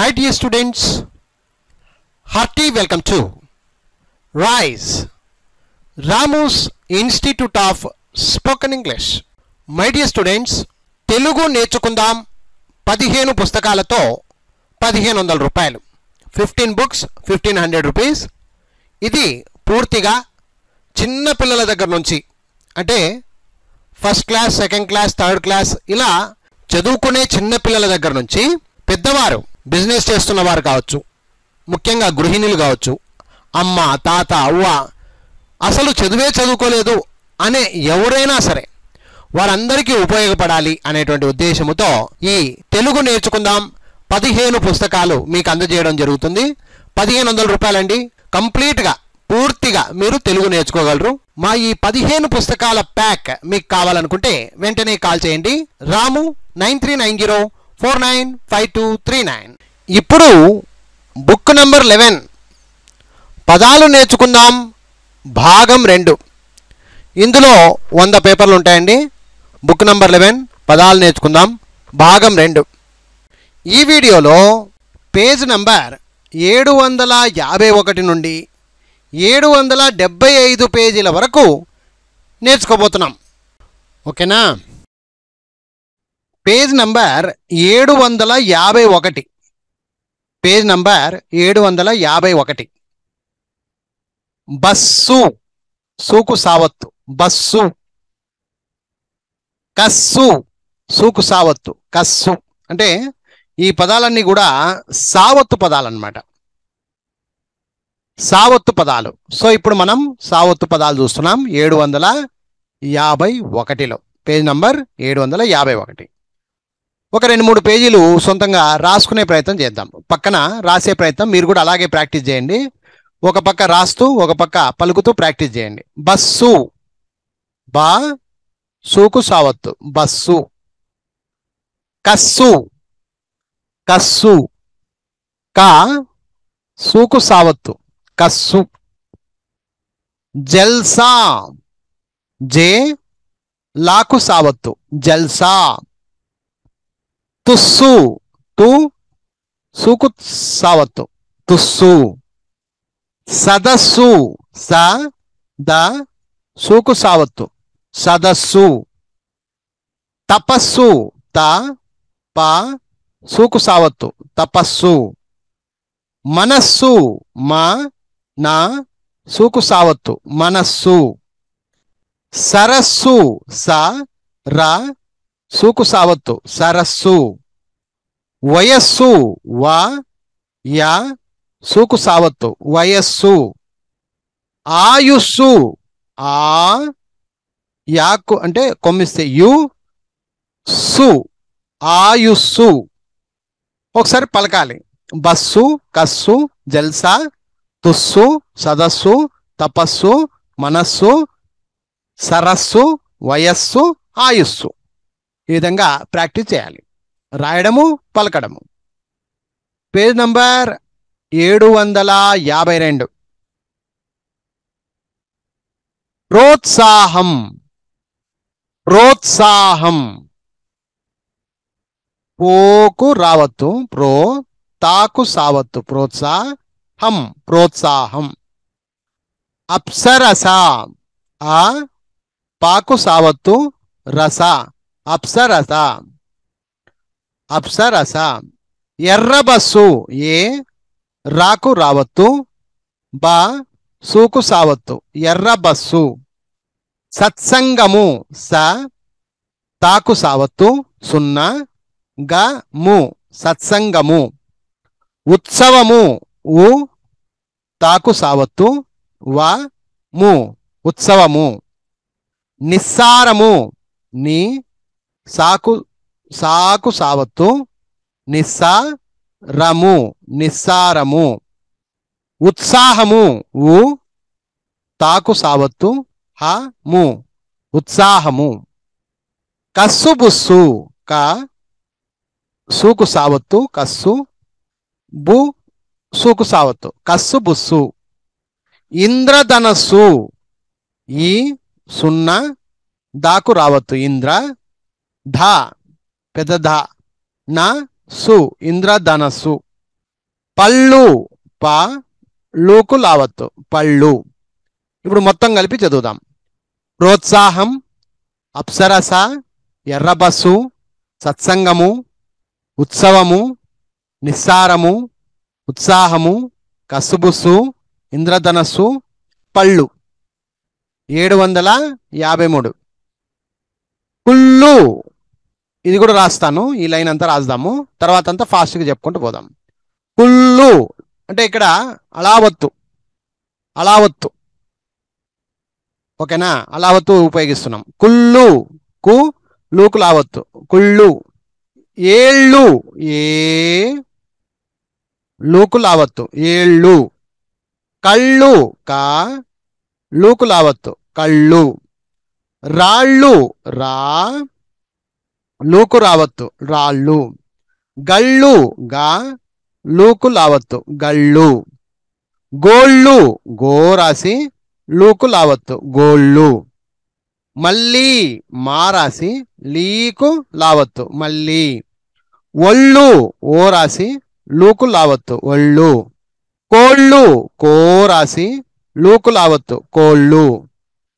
Hi dear students, hearty welcome to RISE, Ramu's Institute of Spoken English. My dear students, Telugu నేర్చుకుందాం 15 పుస్తకాలతో 1500 రూపాయలు, 15 books 1500 rupees. ఇది పూర్తిగా చిన్న పిల్లల దగ్గర నుంచి, అంటే first class, second class, third class ఇలా చదువుకునే చిన్న పిల్లల దగ్గర నుంచి పెద్దవారు, బిజినెస్ చేస్తున్న వారు కావచ్చు, ముఖ్యంగా గృహిణులు కావచ్చు, అమ్మ, తాత, అవ్వ, అసలు చదువుకోలేదు అనే ఎవరైనా సరే వారందరికీ ఉపయోగపడాలి అనేటువంటి ఉద్దేశంతో ఈ తెలుగు నేర్చుకుందాం 15 పుస్తకాలు మీకు అందజేయడం జరుగుతుంది. 1500 రూపాయలండి. కంప్లీట్గా పూర్తిగా మీరు తెలుగు నేర్చుకోగలరు. మా ఈ 15 పుస్తకాల ప్యాక్ మీకు కావాలనుకుంటే వెంటనే కాల్ చేయండి. రాము 9390495239. ఇప్పుడు బుక్ నెంబర్ 11 పదాలు నేర్చుకుందాం భాగం 2. ఇందులో 100 పేపర్లు ఉంటాయండి. బుక్ నెంబర్ 11 పదాలు నేర్చుకుందాం భాగం 2. ఈ వీడియోలో పేజ్ నెంబర్ 751 నుండి 775 పేజీల వరకు నేర్చుకోబోతున్నాం. ఓకేనా? Page number 751, page number 751. బస్సు, సూకు సావత్తు, బస్సు. కస్సు, సూకు సావత్తు, కస్సు. అంటే ఈ పదాలన్నీ కూడా సావత్తు పదాలు అన్నమాట, సావత్తు పదాలు. సో ఇప్పుడు మనం సావత్తు పదాలు చూస్తున్నాం 751లో, పేజ్ నంబర్ 751. ఒక 2-3 పేజీలు సొంతంగా రాసుకునే ప్రయత్నం చేద్దాం. పక్కన రాసే ప్రయత్నం మీరు కూడా అలాగే ప్రాక్టీస్ చేయండి. ఒక పక్క రాస్తూ ఒక పక్క పలుకుతూ ప్రాక్టీస్ చేయండి. బస్సు, బా సూకు సావత్తు, బస్సు. కస్సు, కస్సు. కా సూకు సావత్తు, కస్సు. జల్సా, జే లాకు సావత్తు, జల్సా. తుస్సు, తు సూకు సావత్తు, తుస్సు. సదస్సు, స ద సూకు సావత్తు, సదస్సు. తపస్సు, త ప సూకు సావత్తు, తపస్సు. మనస్సు, మా నా సూకు సావత్తు, మనస్సు. సరస్సు, స ర సూకు సావత్తు, సరస్సు. వయస్సు, వ యా సూకు సావత్తు, వయస్సు. ఆయుస్సు, ఆ యాకు అంటే కొమ్మిస్తే యు, సు, ఆయుస్సు. ఒకసారి పలకాలి. బస్సు, కస్సు, జల్సా, తుస్సు, సదస్సు, తపస్సు, మనస్సు, సరస్సు, వయస్సు, ఆయుస్సు. ఈ విధంగా ప్రాక్టీస్ చేయాలి, రాయడము, పలకడము. Page number 752. ప్రోత్సాహం, ప్రోత్సాహం. పోకు రావత్తు, ప్రో తాకు సావత్తు, ప్రోత్సాహం, ప్రోత్సాహం. అప్సరస, ఆ పాకు సావత్తు, రస, అప్సరస, అప్సరస. ఎర్రబస్సు, ఏ రాకు రావత్తు, బా సూకు సావత్తు, ఎర్రబస్సు. సత్సంగము, స తాకు సావత్తు, సున్నా, గ ము సత్సంగము. ఉత్సవము, ఉ తాకు సావత్తు, వ ము ఉత్సవము. నిస్సారము, ని సాకు సాకు సావత్తు, నిస్సారము, నిస్సారము. ఉత్సాహము, ఉ తాకు సావత్తు, హ ము ఉత్సాహము. కస్సు బుస్సు, క సూకు సావత్తు, కస్సు, బు సూకు సావత్తు, కస్సు బుస్సు. ఇంద్రధనస్సు, ఈ సున్నా దాకు రావత్తు, ఇంద్ర, ధ పెద్ద ధ, నా సు ఇంద్రధనస్సు. పళ్ళు ప లూకు లావత్తు పళ్ళు. ఇప్పుడు మొత్తం కలిపి చదువుదాం. ప్రోత్సాహం, అప్సరస, ఎర్రబస్సు, సత్సంగము, ఉత్సవము, నిస్సారము, ఉత్సాహము, కసుబుస్సు, ఇంద్రధనస్సు, పళ్ళు. 753. కుళ్ళు, ఇది కూడా రాస్తాను, ఈ లైన్ అంతా రాద్దాము, తర్వాత అంతా ఫాస్ట్గా చెప్పుకుంటూ పోదాం. కుళ్ళు అంటే ఇక్కడ అలావత్తు, అలావత్తు, ఓకేనా, అలావత్తు ఉపయోగిస్తున్నాం. కుళ్ళు కు లూకు లావత్తు కుళ్ళు. ఏళ్ళు ఏ లూకు లావత్తు ఏళ్ళు. కళ్ళు కా లూకు లావత్తు కళ్ళు. రాళ్ళు రా లూకు రావత్తు రాళ్ళు. గళ్ళు గా లూకు లావత్తు గళ్ళు. గోళ్ళు గో రాసి లూకు లావత్తు గోళ్ళు. మళ్ళీ మా రాసి లీకు లావత్తు మళ్ళీ. ఒళ్ళు ఓ రాసి లూకు లావత్తు ఒళ్ళు. కోళ్ళు కో రాసి లూకు లావత్తు కోళ్ళు.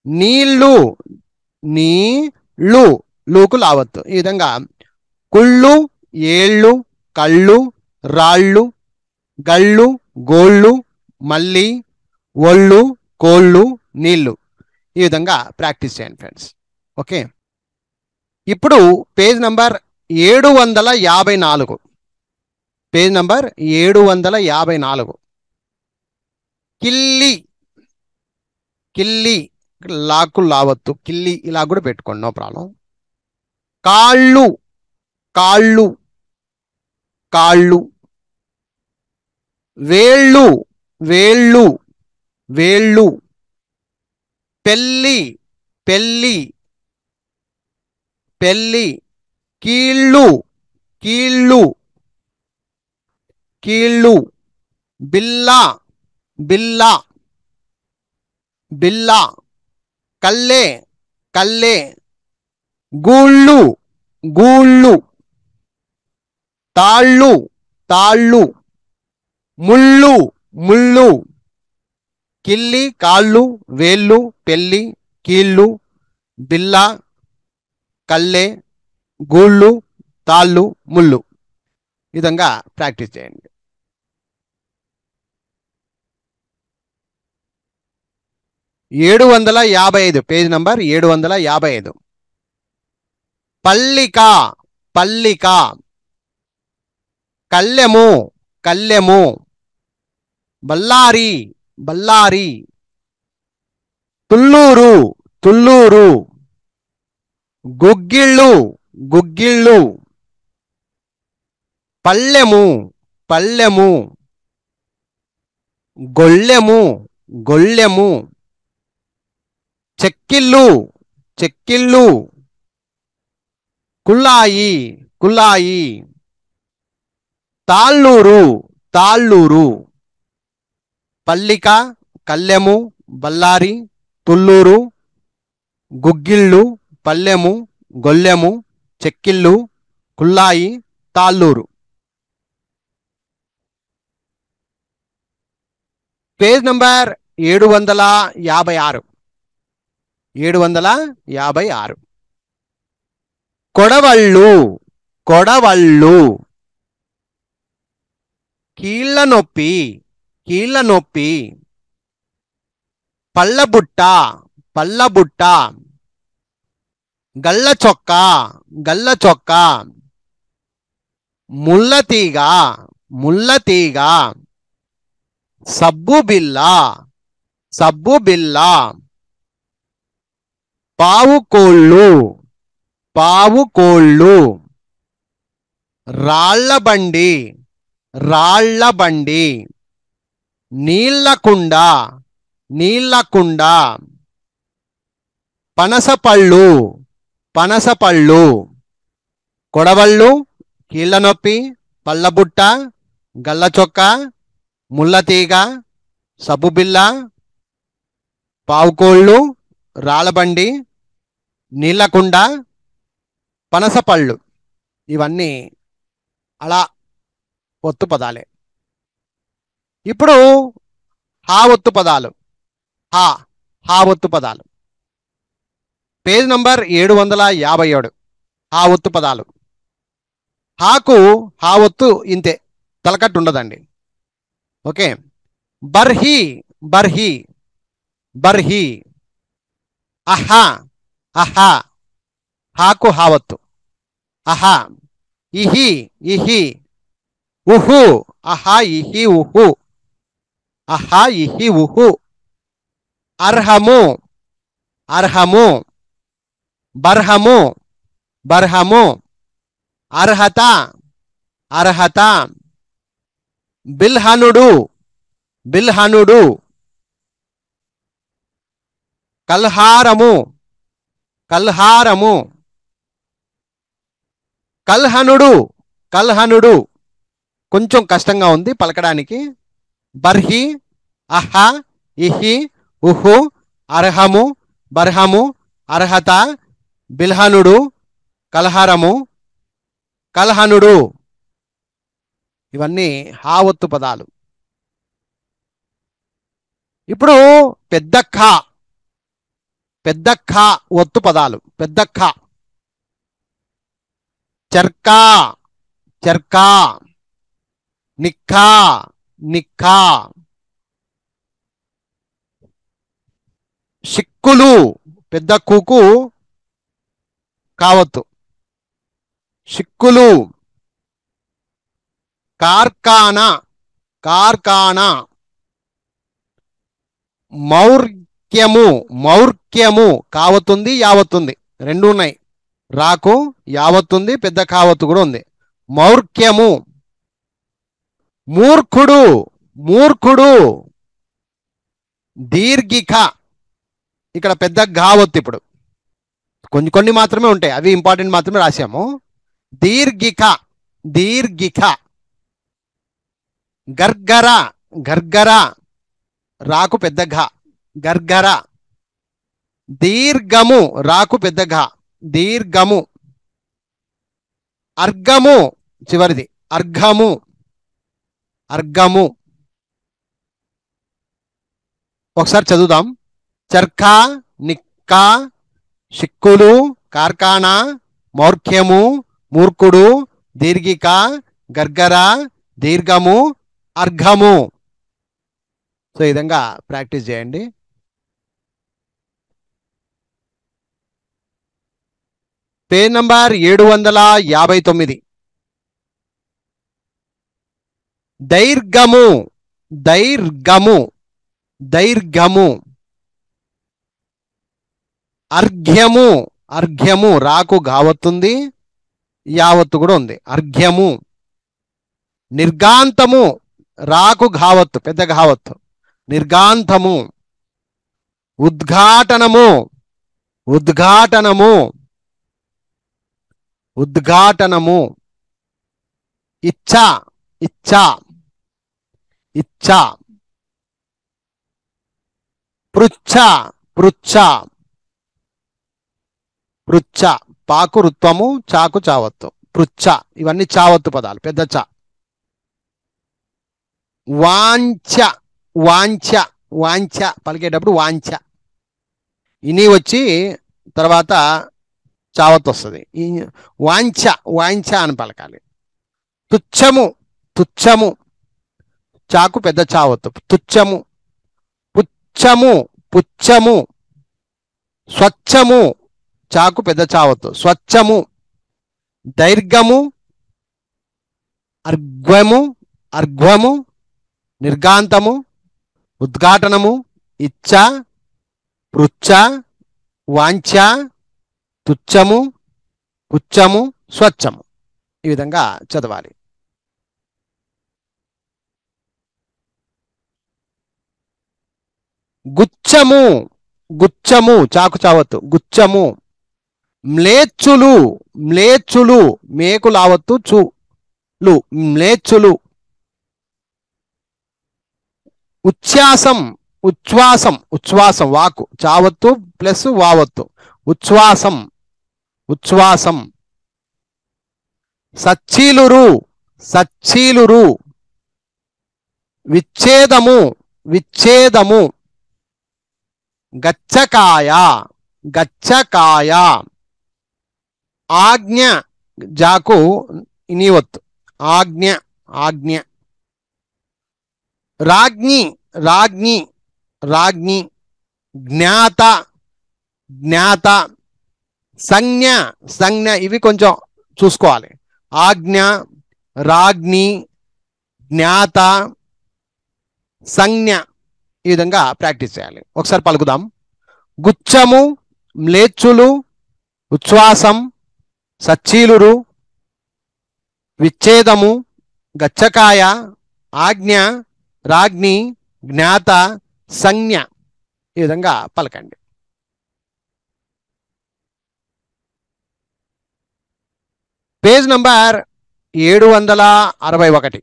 నీళ్ళు నీళ్ళు లూకు లావత్తు. ఈ విధంగా కుళ్ళు, ఏళ్ళు, కళ్ళు, రాళ్ళు, గళ్ళు, గోళ్ళు, మళ్ళీ, ఒళ్ళు, కోళ్ళు, నీళ్ళు. ఈ విధంగా ప్రాక్టీస్ చేయండి ఫ్రెండ్స్. ఓకే, ఇప్పుడు పేజ్ నంబర్ 754. Page number 754. కిల్లి కిల్లి లాకు లావత్తు కిల్లి, ఇలా కూడా పెట్టుకోండి, నో ప్రాబ్లం. కాళ్ళు కాళ్ళు కాళ్ళు. వేళ్ళు వేళ్ళు వేళ్ళు. పెళ్ళి పెళ్ళి పెళ్ళి. కీళ్ళు కీళ్ళు కీళ్ళు. బిల్లా బిల్లా బిల్లా. కల్లే కల్లే. గూళ్ళు గూళ్ళు. తాళ్ళు తాళ్ళు. ముళ్ళు ముళ్ళు. కిల్లి, కాళ్ళు, వేళ్ళు, పెళ్ళి, కీళ్ళు, బిల్ల, కల్లె, గూళ్ళు, తాళ్ళు, ముళ్ళు. ఈ విధంగా ప్రాక్టీస్ చేయండి. ఏడు 755, పేజ్ నంబర్ 755. పల్లిక పల్లిక. కల్లెము కల్లెము. బల్లారి బల్లారి. తుళ్ళూరు తుళ్ళూరు. గుగ్గిళ్ళు గుగ్గిళ్ళు. పల్లెము పల్లెము. గొళ్ళెము గొళ్ళెము. చెక్కిళ్ళు చెక్కిళ్ళు. కుళ్ళాయి కుళ్ళాయి. తాళ్ళూరు తాళ్ళూరు. పల్లిక, కల్లెము, బల్లారి, తుళ్ళూరు, గుగ్గిళ్ళు, పల్లెము, గొల్లెము, చెక్కిళ్ళు, కుళ్ళాయి, తాళ్ళూరు. Page number 756. 756. కొడవళ్ళు కొడవళ్ళు. కీళ్ళ నొప్పి కీళ్ళ నొప్పి. పళ్ళబుట్ట పళ్ళబుట్ట. గళ్ళ చొక్క గళ్ళ చొక్క. ముళ్ళతీగ ముళ్ళతీగ. సబ్బు బిల్ల సబ్బు బిల్ల. పావుకోళ్ళు పావుకోళ్ళు. రాళ్లబండి రాళ్లబండి. నీళ్లకుండ నీళ్లకుండ. పనసపళ్ళు పనసపళ్ళు. కొడవళ్ళు, కీళ్ళనొప్పి, పళ్ళబుట్ట, గళ్ళచొక్క, ముళ్ళతీగ, సబ్బుబిల్ల, పావుకోళ్ళు, రాళ్ళబండి, నీళ్లకుండ, పనసపళ్ళు. ఇవన్నీ అలా ఒత్తు పదాలే. ఇప్పుడు హా ఒత్తు పదాలు. హా ఒత్తు పదాలు. Page number 757. హా ఒత్తు పదాలు. హాకు హా ఒత్తు ఇంతే, తలకట్టు ఉండదండి. ఓకే. బర్హి, బర్హి, బర్హి. అహా, అహా, హాకు హా ఒత్తు. అహా. ఇహి, ఇహి, ఉహు, అహా ఇహి ఉహు, అహా ఇహి ఉహు. అర్హము, అర్హము, బర్హము, బర్హము. అర్హత, అర్హత. బిల్హనుడు, బిల్హనుడు. కల్హారము, కల్హారము. కల్హనుడు, కల్హనుడు. కొంచెం కష్టంగా ఉంది పలకడానికి. బర్హి, అహా, ఇహి, ఉహు, అర్హము, బర్హము, అర్హత, బిల్హనుడు, కల్హారము, కల్హనుడు. ఇవన్నీ హా ఒత్తు పదాలు. ఇప్పుడు పెద్ద ఖా, పెద్ద ఖా ఒత్తు పదాలు. పెద్ద ఖా. చర్కా, చర్కా. నిక్కా, నిక్కా. షిక్కులు, పెద్ద కూకు కావత్తు. షిక్కులు. కార్ఖానా, కార్ఖానా. మౌర్క్యము, మౌర్క్యము. కావతుంది యావత్తుంది, రెండు ఉన్నాయి. రాకు యావత్తుంది, పెద్ద కావత్తు కూడా ఉంది. మౌర్క్యము. మూర్ఖుడు, మూర్ఖుడు. దీర్ఘిక. ఇక్కడ పెద్ద గావత్తు. ఇప్పుడు కొన్ని కొన్ని మాత్రమే ఉంటాయి, అవి ఇంపార్టెంట్ మాత్రమే రాశాము. దీర్ఘిక, దీర్ఘిక. గర్గర, గర్గర. రాకు పెద్ద ఘ, గర్గర. దీర్ఘము, రాకు పెద్ద ఘ, దీర్ఘము. అర్ఘము, చివరిది. అర్ఘము, అర్ఘము. ఒకసారి చదువుదాం. చర్ఖా, నిక్కా, షిక్కులు, కార్ఖానా, మౌర్ఖ్యము, మూర్ఖుడు, దీర్ఘిక, గర్గర, దీర్ఘము, అర్ఘము. సో ఈ విధంగా ప్రాక్టీస్ చేయండి. Page number 759. దైర్ఘము, దైర్ఘము, దైర్ఘము. అర్ఘ్యము, అర్ఘ్యము. రాకు గావత్తుంది, యావత్తు కూడా ఉంది. అర్ఘ్యము. నిర్గాంతము, రాకు ఘావత్తు, పెద్ద ఘావత్తు. నిర్గాంతము. ఉద్ఘాటనము, ఉద్ఘాటనము, ఉద్ఘాటనము. ఇచ్ఛా, ఇచ్ఛా, ఇచ్ఛా. పృచ్ఛ, పృచ్ఛ, పృచ్ఛ. పాకు రుత్వము, చాకు చావత్తు. పృచ్ఛ. ఇవన్నీ చావత్తు పదాలు, పెద్ద చా. వాంఛ, వాంఛ, వాంఛ. పలికేటప్పుడు వాంఛ. ఇని వచ్చి తర్వాత చావత్తు వస్తుంది. వాంఛ, వాంఛ అని పలకాలి. తుచ్చము, తుచ్చము. చాకు పెద్ద చావత్తు. తుచ్చము. పుచ్చము, పుచ్చము. స్వచ్ఛము, చాకు పెద్ద చావత్తు. స్వచ్ఛము. దైర్ఘము, అర్ఘ్వము, అర్ఘ్వము. నిర్గాంతము, ఉద్ఘాటనము, ఇచ్ఛ, పృచ్ఛ, వాంఛ, తుచ్చము, పుచ్చము, స్వచ్ఛము. ఈ విధంగా చదవాలి. గుచ్చము, గుచ్చము. చాకు చావత్తు. గుచ్చము. మ్లేచ్చులు, మ్లేచ్చులు. మేకు లావత్తు, చులు. మ్లేచ్చులు. ఉచ్ఛ్వాసం, ఉచ్ఛ్వాసం, ఉచ్ఛ్వాసం. వాకు చావత్తు ప్లస్ వావత్తు. ఉచ్ఛ్వాసం, ఉచ్ఛ్వాసం. సచ్చీలురు, సచ్చీలురు. విచ్ఛేదము విచ్ఛేదము. గచ్చకాయ గచ్చకాయ. ఆజ్ఞ జాకు ఇనివత్తు. ఆజ్ఞ ఆజ్ఞ. రాజ్ఞి రాజ్ఞి రాజ్ఞి. జ్ఞాత జ్ఞాత. సంజ్ఞ సంజ్ఞ. ఇవి కొంచెం చూసుకోవాలి. ఆజ్ఞ, రాజ్ఞి, జ్ఞాత, సంజ్ఞ. ఈ విధంగా ప్రాక్టీస్ చేయాలి. ఒకసారి పలుకుదాం. గుచ్చము, మ్లేచ్చులు, ఉచ్ఛ్వాసం, సచ్చీలురు, విచ్ఛేదము, గచ్చకాయ, ఆజ్ఞ, రాజ్ఞి, జ్ఞాత, సంజ్ఞ. ఈ విధంగా పలకండి. Page number 761.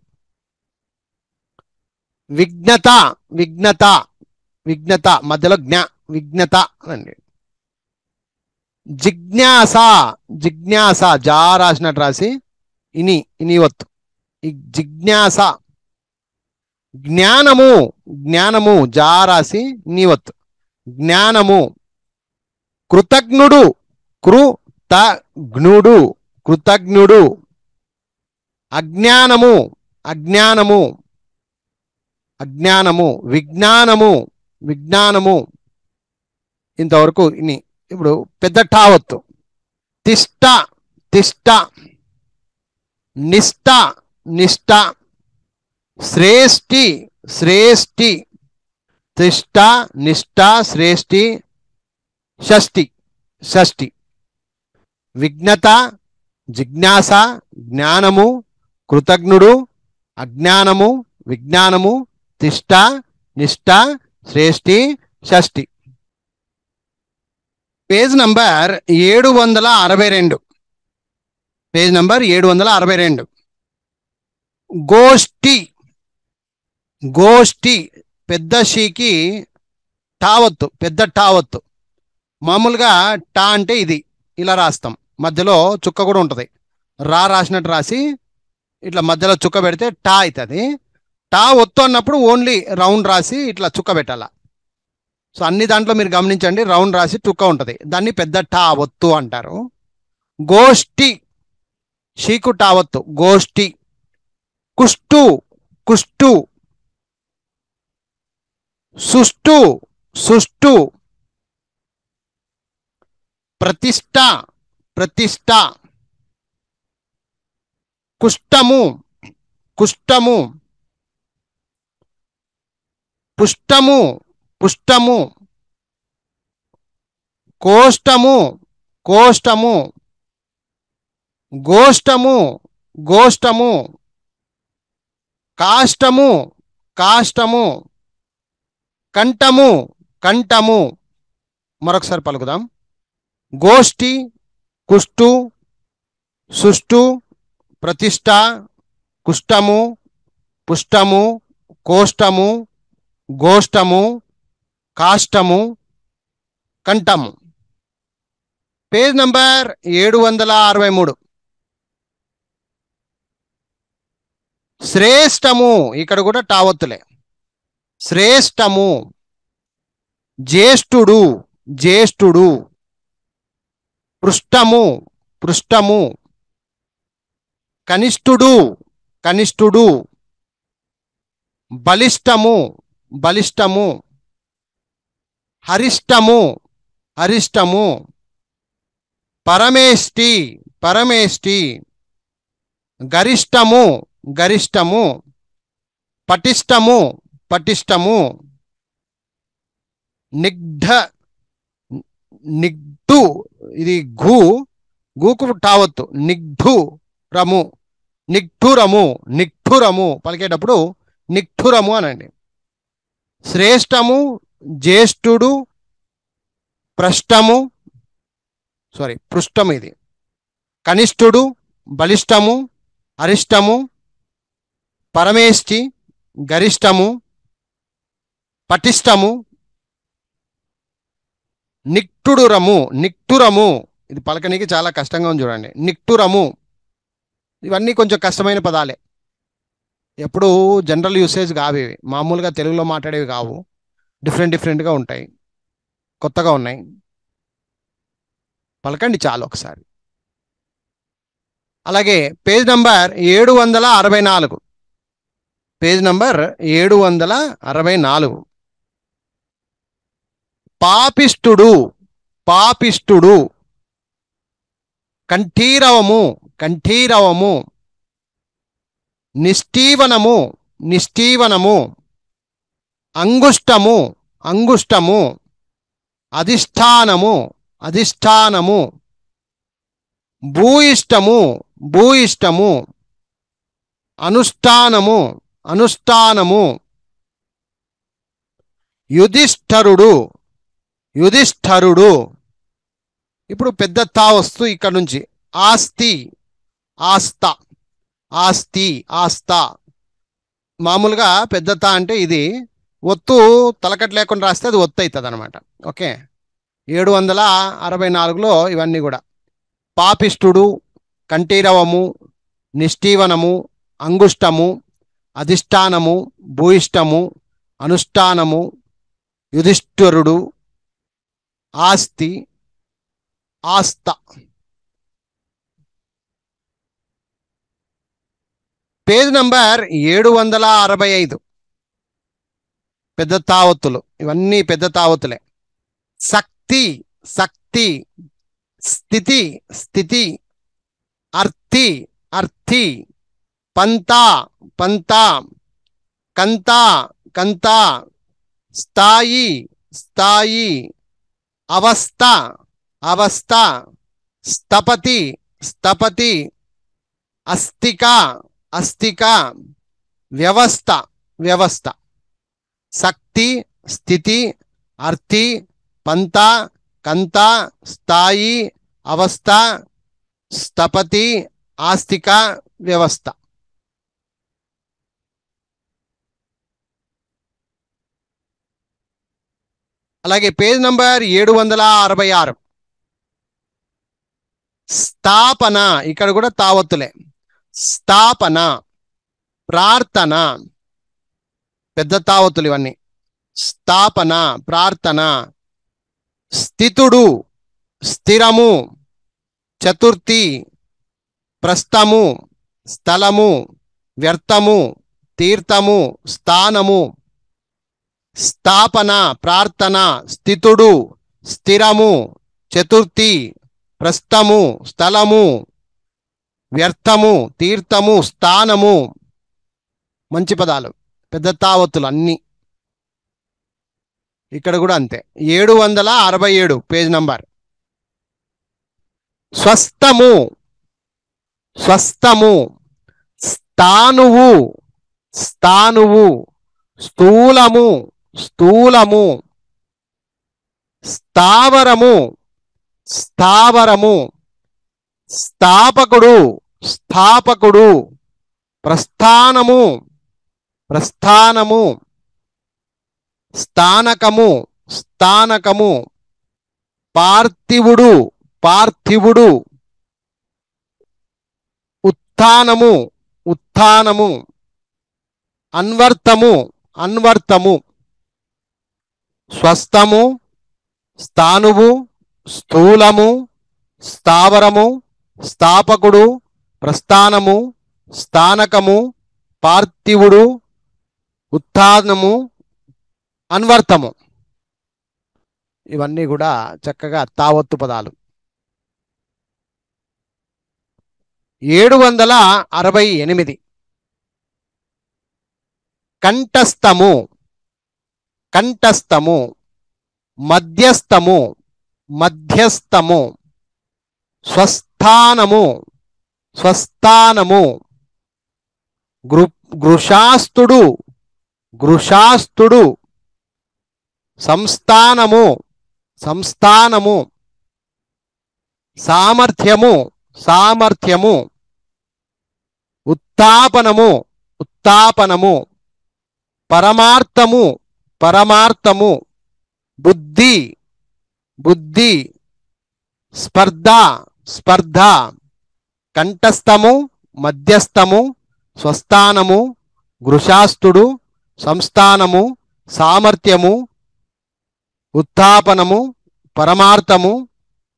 విఘ్నత విఘ్నత విఘ్నత. మధ్యలో జ్ఞ. విఘ్నత అండి. జిజ్ఞాస జిజ్ఞాస. జా రాసినట్టు రాసి ఇని వత్తు. జిజ్ఞాస. జ్ఞానము జ్ఞానము. జా రాసి నీవత్తు. జ్ఞానము. కృతజ్ఞుడు కృతజ్ఞుడు కృతజ్ఞుడు. అజ్ఞానము అజ్ఞానము అజ్ఞానము. విజ్ఞానము విజ్ఞానము. ఇంతవరకు ఇని. ఇప్పుడు పెద్ద ఠావత్తు. తిష్ట తిష్ట. నిష్ట నిష్ట. శ్రేష్ఠి శ్రేష్ఠి. తిష్ట, నిష్ట, శ్రేష్ఠి, షష్ఠి షష్ఠి. విఘ్నత, జిజ్ఞాస, జ్ఞానము, కృతజ్ఞుడు, అజ్ఞానము, విజ్ఞానము, తిష్ట, నిష్ట, శ్రేష్ఠి, షష్ఠి. Page number 762. Page number 762. గోష్ఠి గోష్ఠి. పెద్ద షీకి టావత్తు. పెద్ద టావత్తు. మామూలుగా టా అంటే ఇది ఇలా రాస్తాం. మధ్యలో చుక్క కూడా ఉంటుంది. రా రాసినట్టు రాసి ఇట్లా మధ్యలో చుక్క పెడితే టా అవుతుంది. టా ఒత్తు అన్నప్పుడు ఓన్లీ రౌండ్ రాసి ఇట్లా చుక్క పెట్టాల. సో అన్ని దాంట్లో మీరు గమనించండి, రౌండ్ రాసి చుక్క ఉంటుంది. దాన్ని పెద్ద టా ఒత్తు అంటారు. గోష్ఠి. షీకు టా ఒత్తు. గోష్ఠి. కుష్టు కుష్టు. సుష్టు సుష్టు. ప్రతిష్ట ప్రతిష్ట. కుష్టము కుష్టము. పుష్టము పుష్టము. కోష్టము కోష్టము. గోష్టము గోష్టము. కాష్టము కాష్టము. కంఠము కంఠము. మరొకసారి పలుకుదాం. గోష్ఠి, కుష్టు, సుష్టు, ప్రతిష్ట, కుష్టము, పుష్టము, కోష్టము, గోష్టము, కాష్టము, కంఠము. Page number 763. శ్రేష్టము. ఇక్కడ కూడా టావత్తులే. శ్రేష్టము. జ్యేష్ఠుడు జ్యేష్ఠుడు. పృష్టము పృష్టము. కనిష్ఠుడు కనిష్ఠుడు. బలిష్టము బలిష్టము. హరిష్టము హరిష్టము. పరమేష్టి పరమేష్టి. గరిష్టము గరిష్టము. పటిష్టము పటిష్టము. నిగ్ధ నిగ్ధు. ఇది ఘూ. గూకు టావత్తు. నిగ్ధురము నిగ్ధురము నిగ్ధురము. పలికేటప్పుడు నిగ్ధురము అనండి. శ్రేష్టము, జ్యేష్ఠుడు, పృష్టము ఇది. కనిష్ఠుడు, బలిష్టము, అరిష్టము, పరమేష్టి, గరిష్టము, పటిష్టము, నిక్టుడురము నిక్టురము. ఇది పలకనికి చాలా కష్టంగా ఉంది చూడండి. నిక్టురము. ఇవన్నీ కొంచెం కష్టమైన పదాలే. ఎప్పుడు జనరల్ యూసేజ్ కావు ఇవి, మామూలుగా తెలుగులో మాట్లాడేవి కావు, డిఫరెంట్గా ఉంటాయి, కొత్తగా ఉన్నాయి. పలకండి చాలు ఒకసారి. అలాగే పేజ్ నంబర్ 764, పేజ్ నంబర్ 764. పాపిష్టుడు, పాపిష్టుడు. కంఠీరవము, కంఠీరవము. నిష్ఠీవనము, నిష్ఠీవనము. అంగుష్టము, అంగుష్టము. అధిష్టానము, అధిష్టానము. భూయిష్టము, భూయిష్టము. అనుష్ఠానము, అనుష్ఠానము. యుధిష్ఠరుడు, యుధిష్ఠరుడు. ఇప్పుడు పెద్ద తా వస్తూ ఇక్కడ నుంచి ఆస్తి, ఆస్త, ఆస్తి, ఆస్త. మామూలుగా పెద్ద తా అంటే ఇది ఒత్తు తలకట్ లేకుండా రాస్తే అది ఒత్తు అవుతుంది అనమాట. ఓకే, 764లో ఇవన్నీ కూడా. పాపిష్టుడు, కంఠీరవము, నిష్ఠీవనము, అంగుష్టము, అధిష్టానము, భూయిష్టము, అనుష్ఠానము, యుధిష్ఠరుడు, ఆస్తి, ఆస్త. Page number 765. పెద్ద తావత్తులు, ఇవన్నీ పెద్ద తావత్తులే. శక్తి, శక్తి. స్థితి, స్థితి. అర్థి, అర్థి. పంత, పంత. కంత, కంత. స్థాయి, స్థాయి. అవస్థ, అవస్థ. స్థపతి, స్థపతి. అస్థిక, అస్థిక. వ్యవస్థ, వ్యవస్థ. శక్తి, స్థితి, అర్థి, పంత, కంత, స్థాయి, అవస్థ, స్థపతి, ఆస్తిక, వ్యవస్థ. అలాగే పేజ్ నంబర్ 766. స్థాపన, ఇక్కడ కూడా తావత్తులే. స్థాపన, ప్రార్థన. పెద్ద తావత్తులు ఇవన్నీ. స్థాపన, ప్రార్థన. స్థితుడు, స్థిరము. చతుర్థి, ప్రస్థము, స్థలము, వ్యర్థము, తీర్థము, స్థానము. స్థాపన, ప్రార్థన, స్థితుడు, స్థిరము, చతుర్థి, ప్రస్థము, స్థలము, వ్యర్థము, తీర్థము, స్థానము. మంచి పదాలు, పెద్ద తావత్తులు అన్నీ. ఇక్కడ కూడా అంతే. 767 పేజ్ నంబర్. స్వస్థము, స్వస్థము. స్థానువు, స్థానువు. స్థూలము, స్థూలము. స్థావరము, స్థావరము. స్థాపకుడు, స్థాపకుడు. ప్రస్థానము, ప్రస్థానము. స్థానకము, స్థానకము. పార్థివుడు, పార్థివుడు. ఉత్థానము, ఉత్థానము. అన్వర్థము, అన్వర్థము. స్వస్థము, స్థానువు, స్థూలము, స్థావరము, స్థాపకుడు, ప్రస్థానము, స్థానకము, పార్థివుడు, ఉత్థానము, అన్వర్థము. ఇవన్నీ కూడా చక్కగా తావత్తు పదాలు. 768. కంఠస్థము, కంఠస్థము. మధ్యస్థము, మధ్యస్థము. స్వస్థానము, స్వస్థానము. గృశాస్తుడు, గృశాస్తుడు. సంస్థానము, సంస్థానము. సామర్థ్యము, సామర్థ్యము. ఉత్థాపనము, ఉత్థాపనము. పరమార్థము, పరమార్థము. బుద్ధి, బుద్ధి. స్పర్ధ, స్పర్ధ. కంఠస్థము, మధ్యస్థము, స్వస్థానము, గృశాస్తుడు, సంస్థానము, సామర్థ్యము, ఉత్థాపనము, పరమార్థము,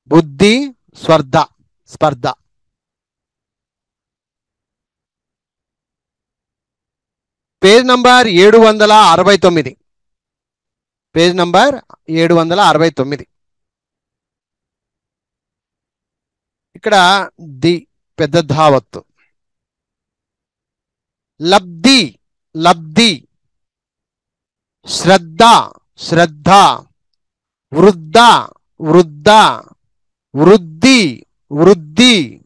బుద్ధి, స్పర్ధ. Page number 769. Page number 769. ఇక్కడ ది పెద్ద ధావత్తు. లబ్ధి లబ్ధి, శ్రద్ధ శ్రద్ధ, వృద్ధ వృద్ధ, వృద్ధి వృద్ధి,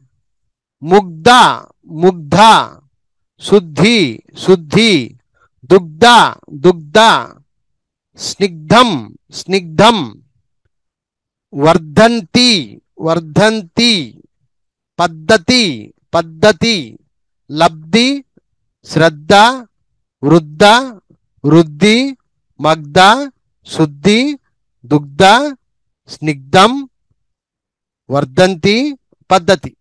ముగ్ధ ముగ్ధ, శుద్ధి శుద్ధి, దుగ్ధ దుగ్ధ, స్నిగ్ధం స్నిగ్ధం, వర్ధంతి వర్ధంతి, పద్ధతి పద్ధతి, లబ్ధి శ్రద్ధ, వృద్ధ వృద్ధి, మగ్ధ శుద్ధి, దుగ్ధ స్నిగ్ధం, వర్ధంతి, పద్ధతి.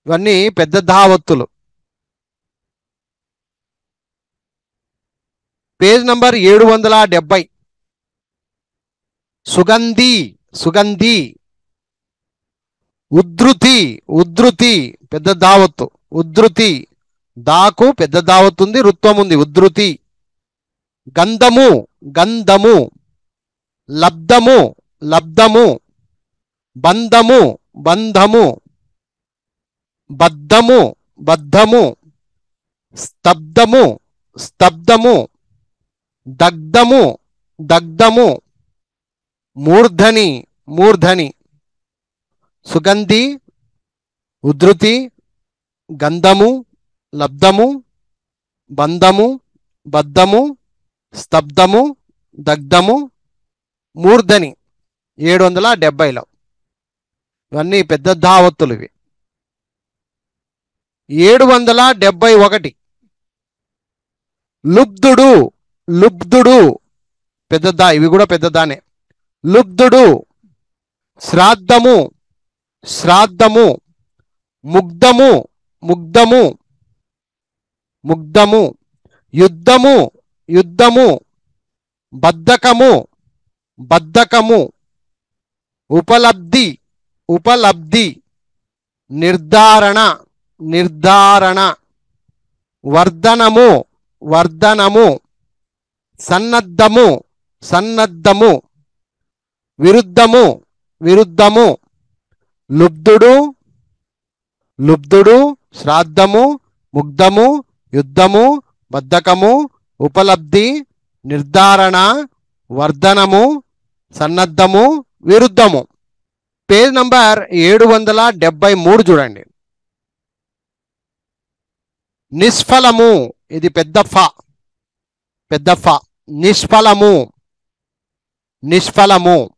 ఇవన్నీ పెద్ద ధావత్తులు. Page number 770. సుగంధి సుగంధి, ఉద్ధృతి ఉద్ధృతి, పెద్ద ధావత్తు. ఉద్ధృతి, దాకు పెద్ద ధావత్తు ఉంది, రుత్వం ఉంది. ఉద్ధృతి. గంధము గంధము, లబ్ధము లబ్ధము, బంధము బంధము, బద్ధము బద్ధము, స్తబ్దము స్తబ్దము, దగ్ధము దగ్ధము, మూర్ధని మూర్ధని. సుగంధి, ఉద్ధృతి, గంధము, లబ్ధము, బంధము, బద్ధము, స్తబ్దము, దగ్ధము, మూర్ధని. 770లో. ఇవన్నీ పెద్ద ధావత్తులు ఇవి. 771. లుబ్ధుడు లుబ్ధుడు, పెద్దదా. ఇవి కూడా పెద్దదానే. లుబ్ధుడు, శ్రాద్ధము శ్రాద్ధము, ముగ్ధము ముగ్ధము ముగ్ధము, యుద్ధము యుద్ధము, బద్ధకము బద్ధకము, ఉపలబ్ధి ఉపలబ్ధి, నిర్ధారణ నిర్ధారణ, వర్ధనము వర్ధనము, సన్నద్ధము సన్నద్ధము, విరుద్ధము విరుద్ధము, లుబ్ధుడు లుబ్ధుడు, శ్రాద్ధము, ముగ్ధము, యుద్ధము, బద్ధకము, ఉపలబ్ధి, నిర్ధారణ, వర్ధనము, సన్నద్ధము, విరుద్ధము. పేజ్ నంబర్ 773 చూడండి. నిష్ఫలము, ఇది పెద్ద ఫ. పెద్ద ఫ. నిష్ఫలము నిష్ఫలము,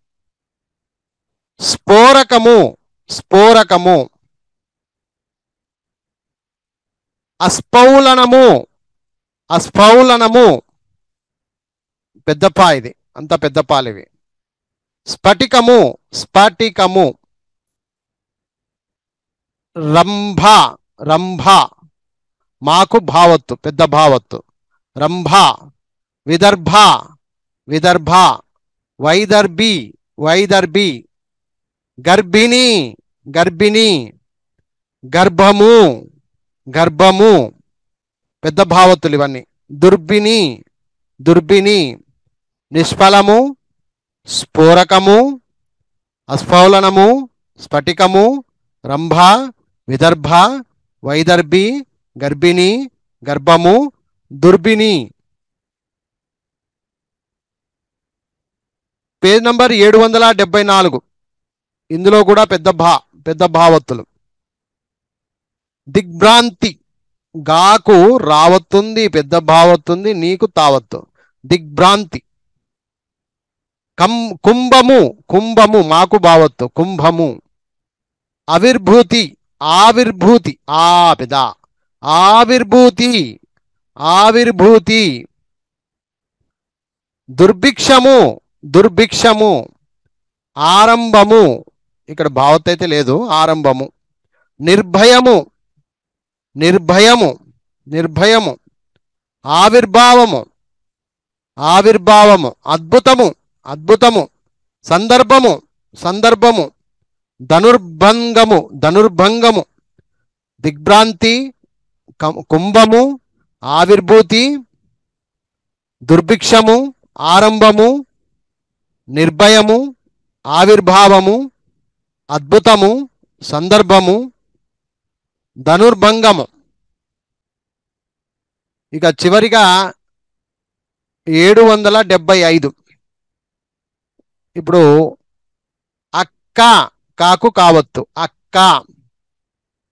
స్ఫోరకము స్ఫోరకము, అస్ఫౌలనము అస్ఫౌలనము, పెద్ద పా. ఇది అంత పెద్ద పాలు ఇవి. స్ఫటికము స్ఫటికము, రంభ రంభ, మాకు భావత్తు, పెద్ద భావత్తు. రంభ. విదర్భ విదర్భ, వైదర్భి వైదర్భి, గర్భిణి గర్భిణి, గర్భము గర్భము, పెద్ద భావత్తులు ఇవన్నీ. దుర్భిణి దుర్భిణి, నిష్ఫలము, స్ఫోరకము, అస్ఫౌలనము, స్ఫటికము, రంభ, విదర్భ, వైదర్భి, గర్భిణి, గర్భము, దుర్భిణి. Page number 774. ఇందులో కూడా పెద్ద భావత్తులు. దిగ్భ్రాంతి, గాకు రావత్తుంది, పెద్ద భావత్తుంది, నీకు తావత్తు. దిగ్భ్రాంతి. కుంభము కుంభము, మాకు భావత్తు, కుంభము. అవిర్భూతి ఆవిర్భూతి, ఆ పెద్ద ఆవిర్భూతి ఆవిర్భూతి. దుర్భిక్షము దుర్భిక్షము, ఆరంభము, ఇక్కడ భావత్ అయితే లేదు, ఆరంభము. నిర్భయము నిర్భయము నిర్భయము, ఆవిర్భావము, ఆవిర్భావము, అద్భుతము, అద్భుతము, సందర్భము, సందర్భము, ధనుర్భంగము, ధనుర్భంగము, దిగ్భ్రాంతి, కుంభము, ఆవిర్భూతి, దుర్భిక్షము, ఆరంభము, నిర్భయము, ఆవిర్భావము, అద్భుతము, సందర్భము, ధనుర్భంగము. ఇక చివరిగా 775. ఇప్పుడు అక్క, కాకు కావత్తు, అక్క,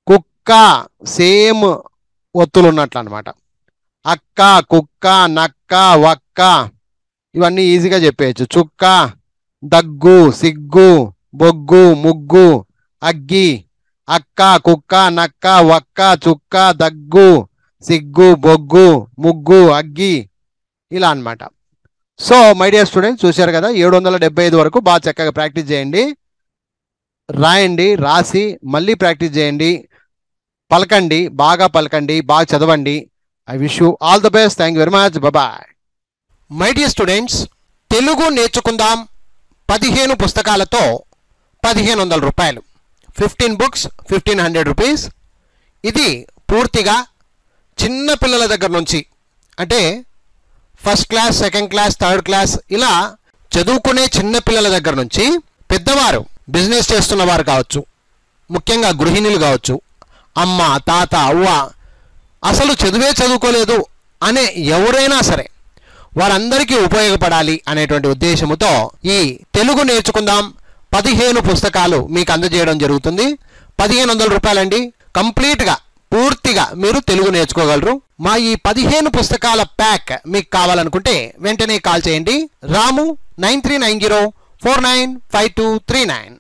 కుక్క సేమ్ ఒత్తులు ఉన్నట్లు అనమాట. అక్క, కుక్క, నక్క, వక్క ఇవన్నీ ఈజీగా చెప్పేయచ్చు. చుక్క, దగ్గు, సిగ్గు, బొగ్గు, ముగ్గు, అగ్గి, అక్క, కుక్క, నక్క, వక్క, చుక్క, దగ్గు, సిగ్గు, బొగ్గు, ముగ్గు, అగ్గి, ఇలా అన్నమాట. సో మై డియర్ స్టూడెంట్స్, చూశారు కదా, 775 వరకు బాగా చక్కగా ప్రాక్టీస్ చేయండి, రాయండి, రాసి మళ్ళీ ప్రాక్టీస్ చేయండి, పలకండి, బాగా పలకండి, బాగా చదవండి. I wish you all the best. Thank you very much. Bye. My dear students, Telugu నేర్చుకుందాం 15 పుస్తకాలతో 1500 రూపాయలు, 15 బుక్స్ 1500 రూపీస్. ఇది పూర్తిగా చిన్న పిల్లల దగ్గర నుంచి, అంటే first class, second class, third class ఇలా చదువుకునే చిన్న పిల్లల దగ్గర నుంచి పెద్దవారు, బిజినెస్ చేస్తున్న వారు కావచ్చు, ముఖ్యంగా గృహిణులు కావచ్చు, అమ్మ, తాత, అవ్వ, అసలు చదువే చదువుకోలేదు అనే ఎవరైనా సరే వారందరికీ ఉపయోగపడాలి అనేటువంటి ఉద్దేశంతో ఈ తెలుగు నేర్చుకుందాం 15 పుస్తకాలు మీకు అందజేయడం జరుగుతుంది. 1500 రూపాయలండి. కంప్లీట్గా, పూర్తిగా మీరు తెలుగు నేర్చుకోగలరు. మా ఈ 15 పుస్తకాల ప్యాక్ మీకు కావాలనుకుంటే వెంటనే కాల్ చేయండి. రాము 9390495239.